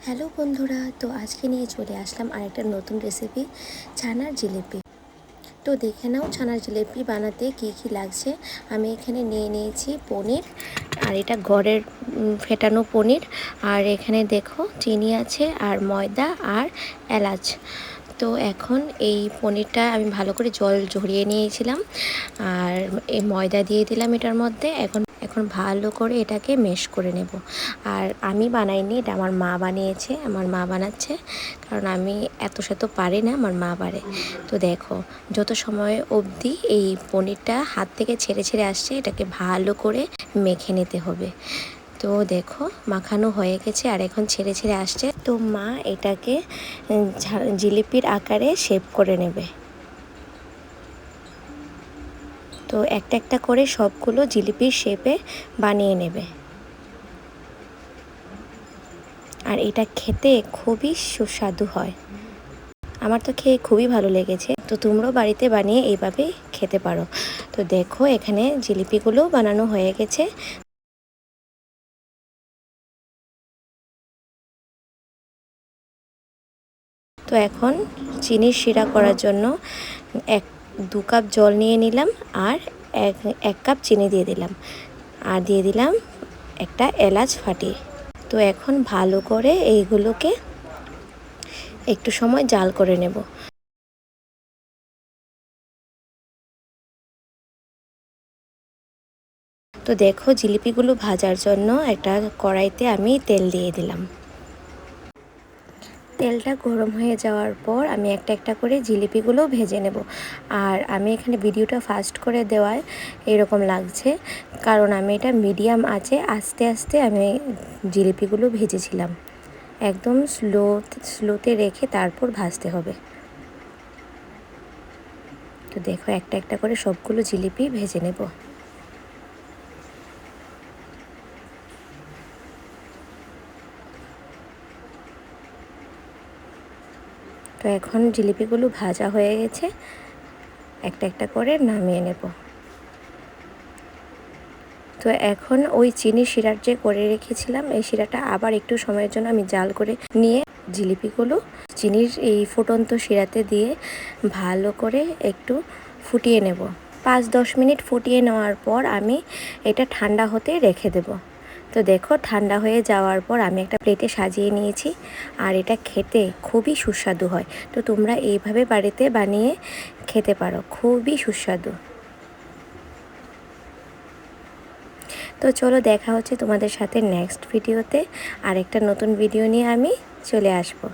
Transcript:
Hello বন্ধুরা, তো আজকে নিয়ে চলে আসলাম আরেকটা নতুন রেসিপি, ছানার জিলিপি। তো দেখে নাও ছানার জিলিপি বানাতে কি কি লাগছে। আমি এখানে নিয়ে নিয়েছি পনির, আর এটা ঘরের ফেটানো পনির। আর এখানে দেখো চিনি আছে, আর ময়দা, আর এলাচ। তো এখন এই পনিরটা আমি ভালো করে জল ঝরিয়ে নিয়েছিলাম, আর এই ময়দা দিয়ে দিলাম এটার মধ্যে। এখন ভালো করে এটাকে মেশ করে নেব। আর আমি বানাইনি, এটা আমার মা বানিয়েছে, আমার মা বানাচ্ছে, কারণ আমি এত শত পারি না, আমার মা পারে। তো দেখো, যত সময় অবধি এই পনিরটা হাত থেকে ছেড়ে ছেড়ে আসছে, এটাকে ভালো করে মেখে নিতে হবে। তো দেখো মাখানো হয়ে গেছে, আর এখন ছেড়ে ছেড়ে আসছে। তো মা এটাকে জিলিপির আকারে শেপ করে নেবে। তো একটা একটা করে সবগুলো জিলিপির শেপে বানিয়ে নেবে। আর এটা খেতে খুবই সুস্বাদু হয়। আমার তো খেয়ে খুবই ভালো লেগেছে। তো তোমরাও বাড়িতে বানিয়ে এইভাবে খেতে পারো। তো দেখো এখানে জিলিপিগুলো বানানো হয়ে গেছে। তো এখন চিনির শিরা করার জন্য 2 কাপ জল নিয়ে নিলাম, আর এক কাপ চিনি দিয়ে দিলাম, আর দিয়ে দিলাম একটা এলাচ ফাটিয়ে। তো এখন ভালো করে এইগুলোকে একটু সময় জাল করে নেব। তো দেখো জিলিপিগুলো ভাজার জন্য একটা কড়াইতে আমি তেল দিয়ে দিলাম। তেলটা গরম হয়ে যাওয়ার পর আমি একটা একটা করে জিলিপিগুলো ভেজে নেব। আর আমি এখানে ভিডিওটা ফাস্ট করে দেওয়ায় এরকম লাগছে, কারণ আমি এটা মিডিয়াম আঁচে আস্তে আস্তে আমি জিলিপিগুলো ভেজেছিলাম। একদম স্লোতে রেখে তারপর ভাজতে হবে। তো দেখো একটা একটা করে সবগুলো জিলিপি ভেজে নেব। তো এখন জিলিপিগুলো ভাজা হয়ে গেছে, একটা একটা করে নামিয়ে নেব। তো এখন ওই চিনি শিরার যে করে রেখেছিলাম, এই শিরাটা আবার একটু সময়ের জন্য আমি জাল করে নিয়ে জিলিপিগুলো চিনির এই ফুটন্ত শিরাতে দিয়ে ভালো করে একটু ফুটিয়ে নেব। 5-10 মিনিট ফুটিয়ে নেওয়ার পর আমি এটা ঠান্ডা হতে রেখে দেব। তো দেখো ঠান্ডা হয়ে যাওয়ার পর আমি একটা প্লেটে সাজিয়ে নিয়েছি, আর এটা খেতে খুবই সুস্বাদু হয়। তো তোমরা এইভাবে বাড়িতে বানিয়ে খেতে পারো, খুবই সুস্বাদু। তো চলো দেখা হচ্ছে তোমাদের সাথে নেক্সট ভিডিওতে। আরেকটা নতুন ভিডিও নিয়ে আমি চলে আসবো।